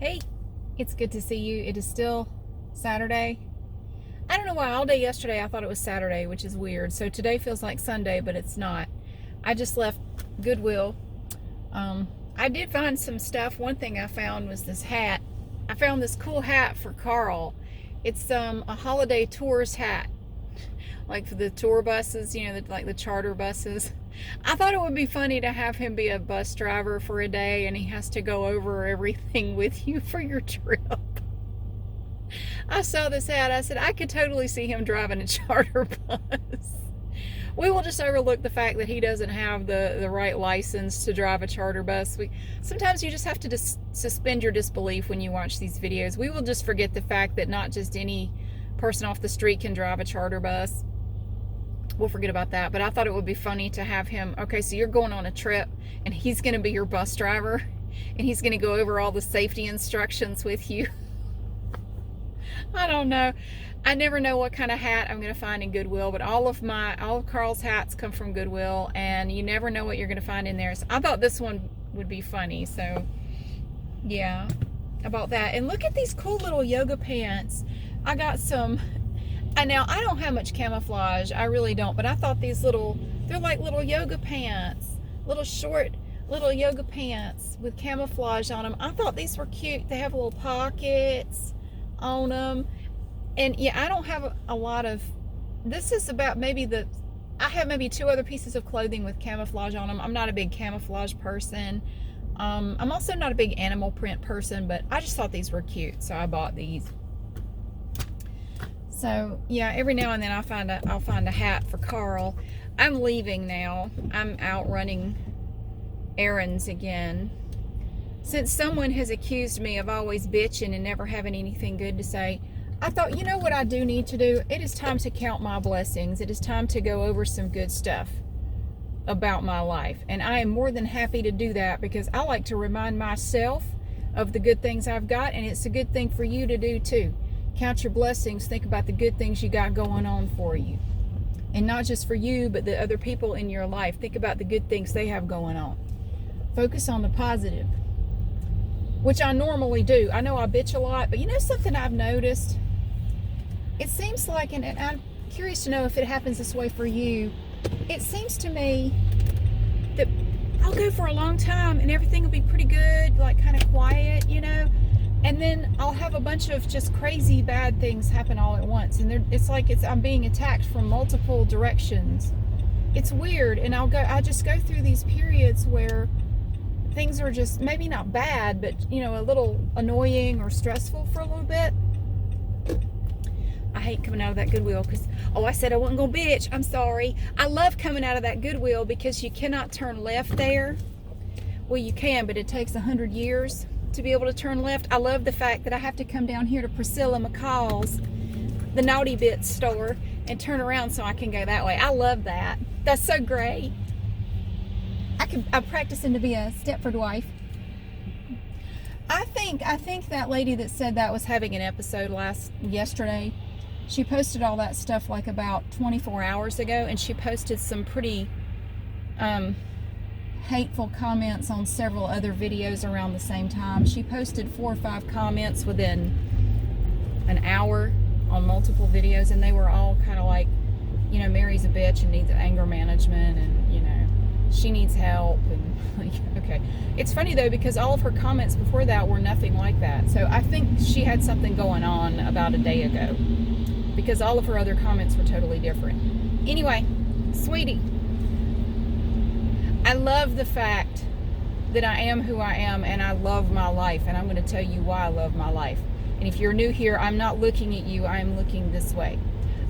Hey, it's good to see you. It is still Saturday. I don't know why all day yesterday I thought it was Saturday, which is weird. So today feels like Sunday, but it's not. I just left Goodwill. I did find some stuff. One thing I found was this hat. I found this cool hat for Carl. It's a holiday tourist hat, like for the tour buses, like the charter buses. I thought it would be funny to have him be a bus driver for a day and he has to go over everything with you for your trip. I saw this hat. I said, I could totally see him driving a charter bus. We will just overlook the fact that he doesn't have the right license to drive a charter bus. Sometimes you just have to suspend your disbelief when you watch these videos. We will just forget the fact that not just any person off the street can drive a charter bus. We'll forget about that. But I thought it would be funny to have him, okay, so you're going on a trip and he's going to be your bus driver and he's going to go over all the safety instructions with you. I don't know. I never know what kind of hat I'm going to find in Goodwill, but all of Carl's hats come from Goodwill, and you never know what you're going to find in there. So I thought this one would be funny. So yeah, about that. And look at these cool little yoga pants. I got some. And now I don't have much camouflage. I really don't. But I thought they're like little yoga pants, little short little yoga pants with camouflage on them. I thought these were cute. They have little pockets on them. And yeah, I don't have a lot of, this is about I have maybe 2 other pieces of clothing with camouflage on them. I'm not a big camouflage person. I'm also not a big animal print person, but I just thought these were cute, so I bought these. So yeah, every now and then I'll find a hat for Carl. I'm leaving now. I'm out running errands again. Since someone has accused me of always bitching and never having anything good to say, I thought, you know what I do need to do? It is time to count my blessings. It is time to go over some good stuff about my life. And I am more than happy to do that because I like to remind myself of the good things I've got, and it's a good thing for you to do too. Count your blessings. Think about the good things you got going on for you. And not just for you, but the other people in your life. Think about the good things they have going on. Focus on the positive, which I normally do. I know I bitch a lot, but you know something I've noticed? It seems like, and I'm curious to know if it happens this way for you, it seems to me that I'll go for a long time and everything will be pretty good, like kind of quiet, and then I'll have a bunch of just crazy bad things happen all at once, and it's like I'm being attacked from multiple directions. It's weird, and I just go through these periods where things are just maybe not bad, but a little annoying or stressful for a little bit. I hate coming out of that Goodwill because, I said I wasn't going to bitch. I'm sorry. I love coming out of that Goodwill because you cannot turn left there. Well, you can, but it takes 100 years to be able to turn left. I love the fact that I have to come down here to Priscilla McCall's, the Naughty Bits store, and turn around so I can go that way. I love that. That's so great. I'm practicing to be a Stepford wife. I think that lady that said that was having an episode yesterday. She posted all that stuff like about 24 hours ago, and she posted some pretty hateful comments on several other videos around the same time. She posted 4 or 5 comments within an hour on multiple videos, and they were all kind of like, Mary's a bitch and needs anger management, and she needs help, and okay. It's funny though, because all of her comments before that were nothing like that. So I think she had something going on about a day ago, because all of her other comments were totally different. Anyway, sweetie, I love the fact that I am who I am, and I love my life, and I'm going to tell you why I love my life. And if you're new here, I'm not looking at you, I am looking this way.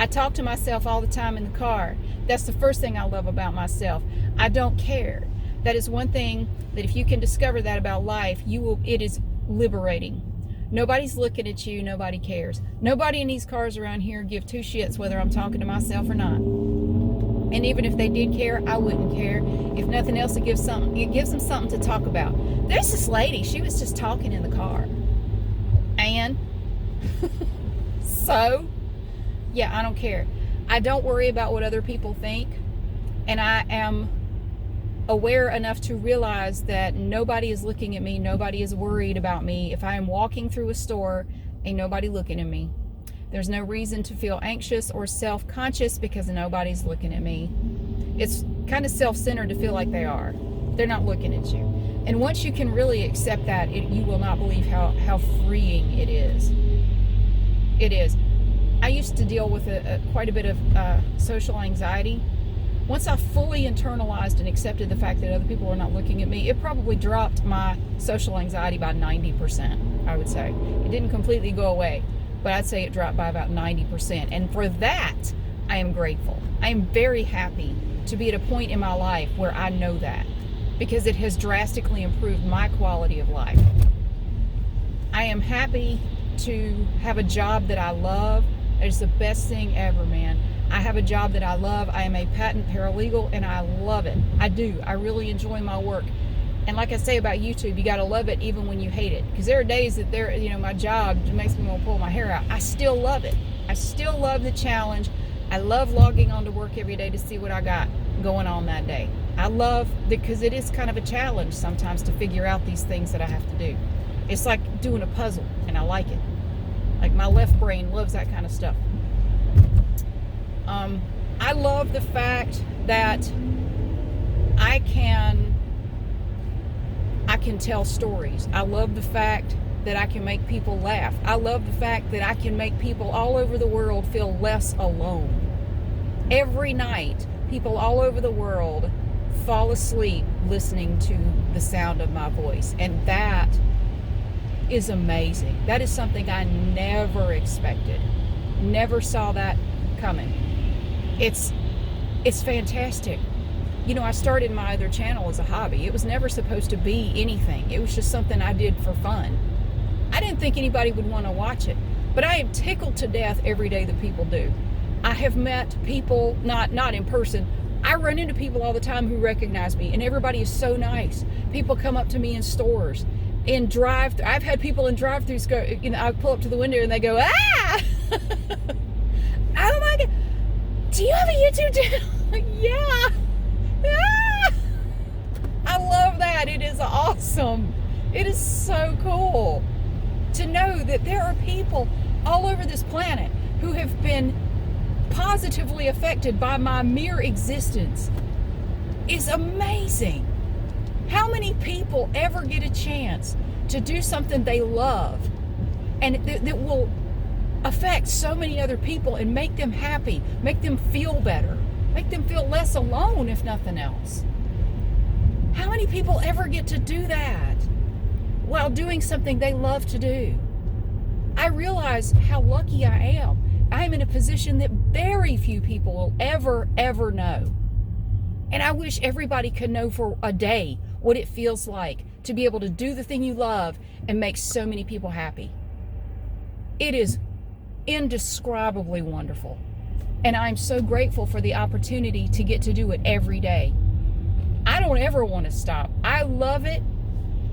I talk to myself all the time in the car. That's the first thing I love about myself. I don't care. That is one thing that if you can discover that about life, it is liberating. Nobody's looking at you, nobody cares. Nobody in these cars around here give 2 shits whether I'm talking to myself or not. And even if they did care, I wouldn't care. If nothing else, it gives them something to talk about. There's this lady, she was just talking in the car. And so, yeah, I don't care. I don't worry about what other people think. And I am aware enough to realize that nobody is looking at me, nobody is worried about me. If I am walking through a store, ain't nobody looking at me. There's no reason to feel anxious or self-conscious because nobody's looking at me. It's kind of self-centered to feel like they are. They're not looking at you. And once you can really accept that, you will not believe how freeing it is. It is. I used to deal with quite a bit of social anxiety. Once I fully internalized and accepted the fact that other people were not looking at me, it probably dropped my social anxiety by 90%, I would say. It didn't completely go away, but I'd say it dropped by about 90%. And for that, I am grateful. I am very happy to be at a point in my life where I know that, because it has drastically improved my quality of life. I am happy to have a job that I love. It's the best thing ever, man. I have a job that I love. I am a patent paralegal and I love it. I do. I really enjoy my work. And like I say about YouTube, you got to love it even when you hate it. Because there are days that my job makes me want to pull my hair out. I still love it. I still love the challenge. I love logging on to work every day to see what I got going on that day. I love, because it is kind of a challenge sometimes to figure out these things that I have to do. It's like doing a puzzle, and I like it. Like my left brain loves that kind of stuff. I love the fact that I can tell stories. I love the fact that I can make people laugh. I love the fact that I can make people all over the world feel less alone. Every night, people all over the world fall asleep listening to the sound of my voice. And that is amazing. That is something I never expected. Never saw that coming. It's fantastic. You know, I started my other channel as a hobby. It was never supposed to be anything. It was just something I did for fun. I didn't think anybody would want to watch it, but I am tickled to death every day that people do. I have met people, not in person. I run into people all the time who recognize me, and everybody is so nice. People come up to me in stores, I've had people in drive-thrus go, I pull up to the window and they go, ah! Oh my God, do you have a YouTube channel? Yeah. Ah! I love that. It is awesome. It is so cool to know that there are people all over this planet who have been positively affected by my mere existence. It's amazing. How many people ever get a chance to do something they love and that will affect so many other people and make them happy, make them feel better, make them feel less alone, if nothing else? How many people ever get to do that while doing something they love to do? I realize how lucky I am. I'm in a position that very few people will ever know. And I wish everybody could know for a day what it feels like to be able to do the thing you love and make so many people happy. It is indescribably wonderful. And I'm so grateful for the opportunity to get to do it every day. I don't ever want to stop. I love it.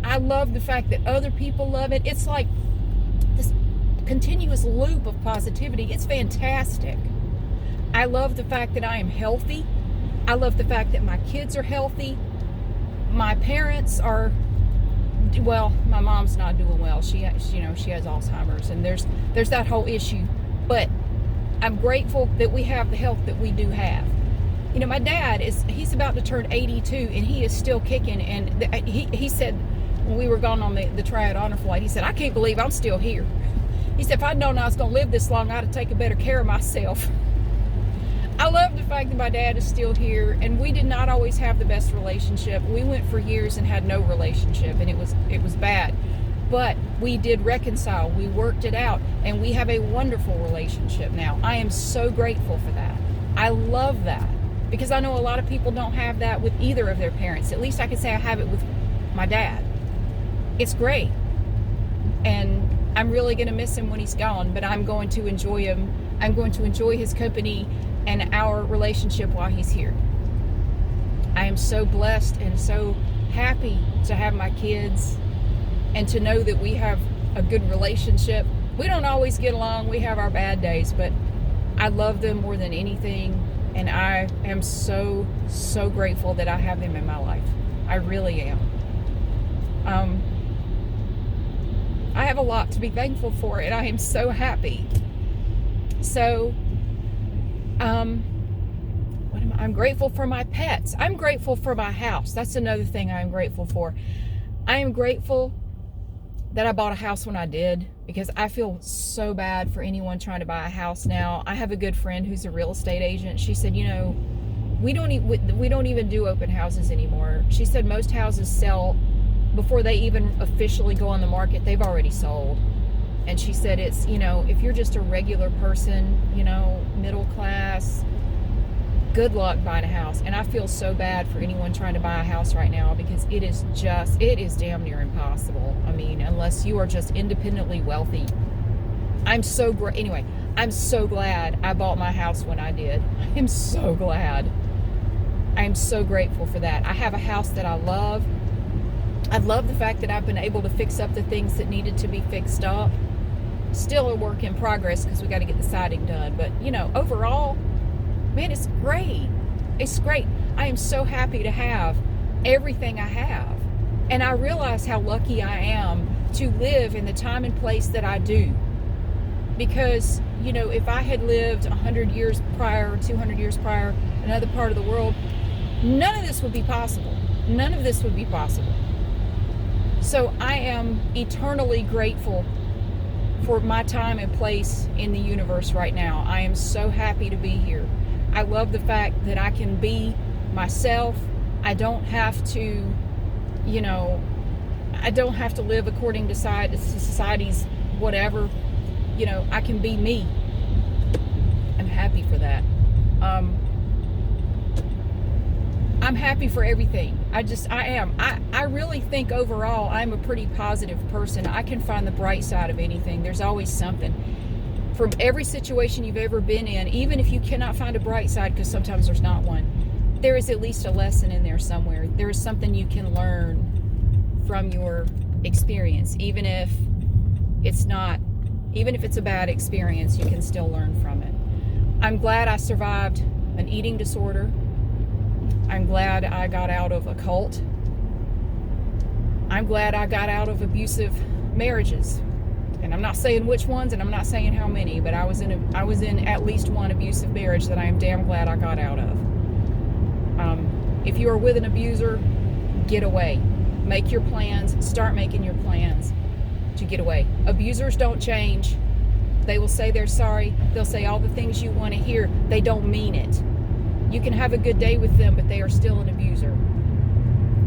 I love the fact that other people love it. It's like this continuous loop of positivity. It's fantastic. I love the fact that I am healthy. I love the fact that my kids are healthy. My parents are, well, my mom's not doing well. She has Alzheimer's, and there's that whole issue. But I'm grateful that we have the health that we do have. My dad he's about to turn 82, and he is still kicking. And he said, when we were gone on the Triad Honor Flight, he said, I can't believe I'm still here. He said, if I'd known I was going to live this long, I'd have taken better care of myself. I love the fact that my dad is still here, and we did not always have the best relationship. We went for years and had no relationship, and it was bad. But we did reconcile. We worked it out, and we have a wonderful relationship now. I am so grateful for that. I love that, because I know a lot of people don't have that with either of their parents. At least I can say I have it with my dad. It's great. And I'm really going to miss him when he's gone, but I'm going to enjoy him. I'm going to enjoy his company and our relationship while he's here. I am so blessed and so happy to have my kids and to know that we have a good relationship. We don't always get along. We have our bad days, but I love them more than anything. And I am so, so grateful that I have them in my life. I really am. I have a lot to be thankful for, and I am so happy. So, I'm grateful for my pets. I'm grateful for my house. That's another thing I'm grateful for. I am grateful that I bought a house when I did, because I feel so bad for anyone trying to buy a house now. I have a good friend who's a real estate agent. She said, we don't even do open houses anymore. She said most houses sell before they even officially go on the market. They've already sold. And she said it's, if you're just a regular person, middle class, good luck buying a house. And I feel so bad for anyone trying to buy a house right now, because it is damn near impossible. I mean, unless you are just independently wealthy. I'm so glad I bought my house when I did. I'm so glad. I'm so grateful for that. I have a house that I love. I love the fact that I've been able to fix up the things that needed to be fixed up. Still a work in progress, because we got to get the siding done. But, overall, man, it's great. It's great. I am so happy to have everything I have. And I realize how lucky I am to live in the time and place that I do. Because, if I had lived 100 years prior, 200 years prior, another part of the world, none of this would be possible. None of this would be possible. So I am eternally grateful for my time and place in the universe right now. I am so happy to be here. I love the fact that I can be myself. I don't have to, I don't have to live according to society's whatever. I can be me. I'm happy for that. I'm happy for everything. I am. I really think overall I'm a pretty positive person. I can find the bright side of anything. There's always something. From every situation you've ever been in, even if you cannot find a bright side, because sometimes there's not one, there is at least a lesson in there somewhere. There is something you can learn from your experience. Even if it's a bad experience, you can still learn from it. I'm glad I survived an eating disorder. I'm glad I got out of a cult. I'm glad I got out of abusive marriages. And I'm not saying which ones, and I'm not saying how many, but I was in at least one abusive marriage that I am damn glad I got out of. If you are with an abuser, get away. Make your plans. Start making your plans to get away. Abusers don't change. They will say they're sorry. They'll say all the things you want to hear. They don't mean it. You can have a good day with them, but they are still an abuser.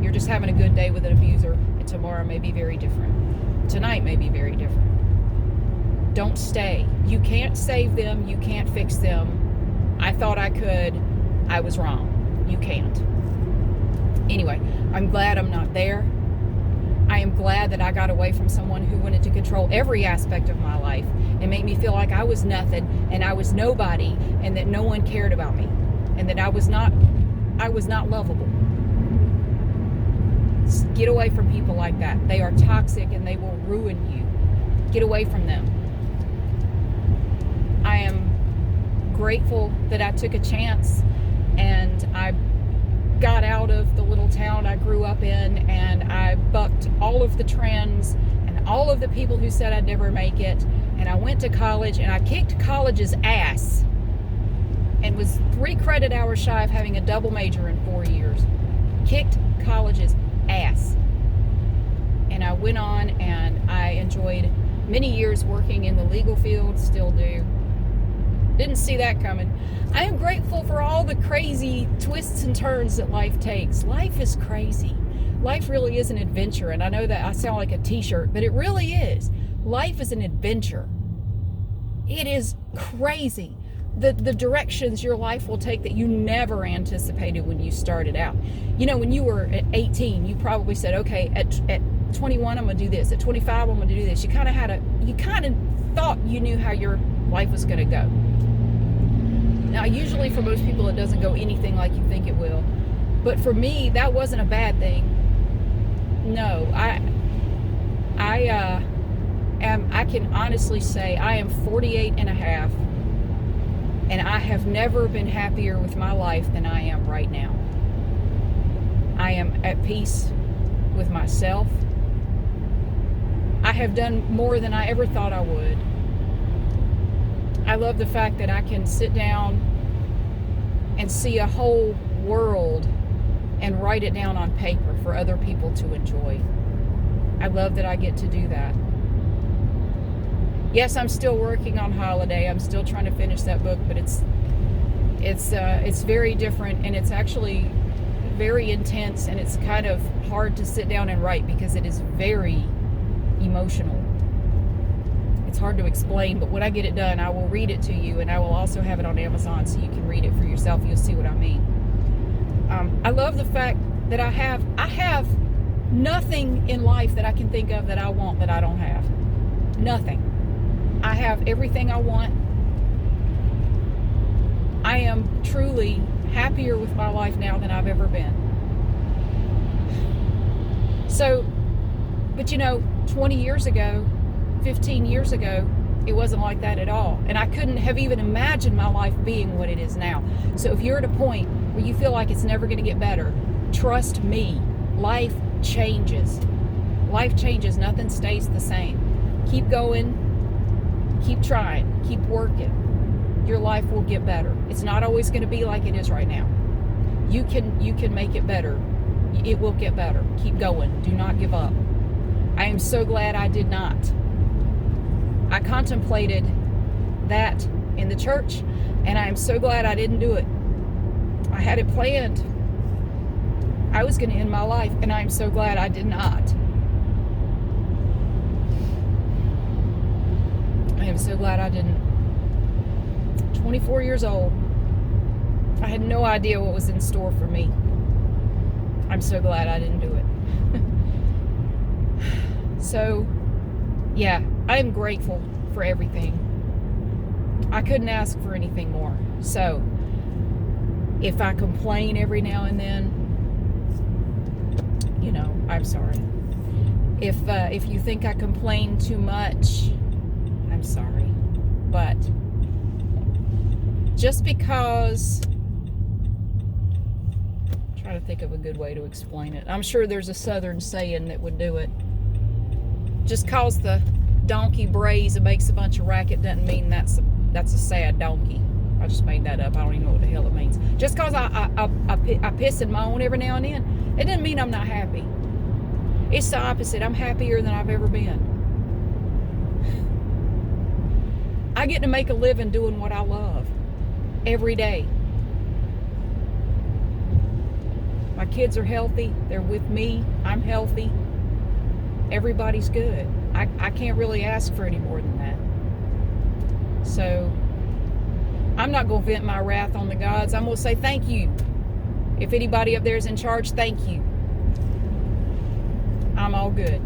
You're just having a good day with an abuser, and tomorrow may be very different. Tonight may be very different. Don't stay. You can't save them. You can't fix them. I thought I could. I was wrong. You can't. Anyway, I'm glad I'm not there. I am glad that I got away from someone who wanted to control every aspect of my life and make me feel like I was nothing and I was nobody and that no one cared about me and that I was not lovable. Get away from people like that. They are toxic and they will ruin you. Get away from them. I am grateful that I took a chance and I got out of the little town I grew up in, and I bucked all of the trends and all of the people who said I'd never make it, and I went to college and I kicked college's ass and was 3 credit hours shy of having a double major in 4 years. Kicked college's ass. And I went on and I enjoyed many years working in the legal field, still do. Didn't see that coming. I am grateful for all the crazy twists and turns that life takes. Life is crazy. Life really is an adventure. And I know that I sound like a t-shirt, but it really is. Life is an adventure. It is crazy. The directions your life will take that you never anticipated when you started out. You know, when you were at 18, you probably said, okay, at 21, I'm going to do this. At 25, I'm going to do this. You kind of thought you knew how your life was going to go. Now, usually for most people, it doesn't go anything like you think it will. But for me, that wasn't a bad thing. No, I can honestly say I am 48 and a half, And I have never been happier with my life than I am right now. I am at peace with myself. I have done more than I ever thought I would. I love the fact that I can sit down and see a whole world and write it down on paper for other people to enjoy. I love that I get to do that. Yes, I'm still working on Holiday. I'm still trying to finish that book, but it's very different, and it's actually very intense, and it's kind of hard to sit down and write because it is very emotional. It's hard to explain, but when I get it done, I will read it to you, and I will also have it on Amazon so you can read it for yourself. You'll see what I mean. I love the fact that I have nothing in life that I can think of that I want that I don't have. Nothing. I have everything I want. I am truly happier with my life now than I've ever been. So, but 20 years ago, 15 years ago, it wasn't like that at all. And I couldn't have even imagined my life being what it is now. So if you're at a point where you feel like it's never going to get better, trust me, life changes. Life changes. Nothing stays the same. Keep going. Keep trying. Keep working. Your life will get better. It's not always going to be like it is right now. You can make it better. It will get better. Keep going. Do not give up. I am so glad I did not. I contemplated that in the church, and I am so glad I didn't do it. I had it planned. I was going to end my life, and I am so glad I did not. I am so glad I didn't. 24 years old. I had no idea what was in store for me. I'm so glad I didn't do it. So, yeah, I am grateful for everything. I couldn't ask for anything more. So, if I complain every now and then, I'm sorry. If you think I complain too much, I'm sorry. But just because, I'm trying to think of a good way to explain it. I'm sure there's a southern saying that would do it. Just cause the donkey brays and makes a bunch of racket doesn't mean that's a sad donkey. I just made that up. I don't even know what the hell it means. Just cause I piss and moan every now and then, it doesn't mean I'm not happy. It's the opposite. I'm happier than I've ever been. I get to make a living doing what I love every day. My kids are healthy. They're with me. I'm healthy. Everybody's good. I can't really ask for any more than that. So I'm not going to vent my wrath on the gods. I'm going to say thank you. If anybody up there is in charge, thank you. I'm all good.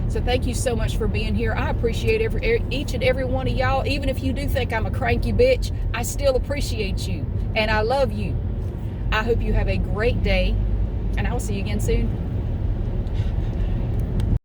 So thank you so much for being here. I appreciate each and every one of y'all. Even if you do think I'm a cranky bitch, I still appreciate you. And I love you. I hope you have a great day. And I will see you again soon.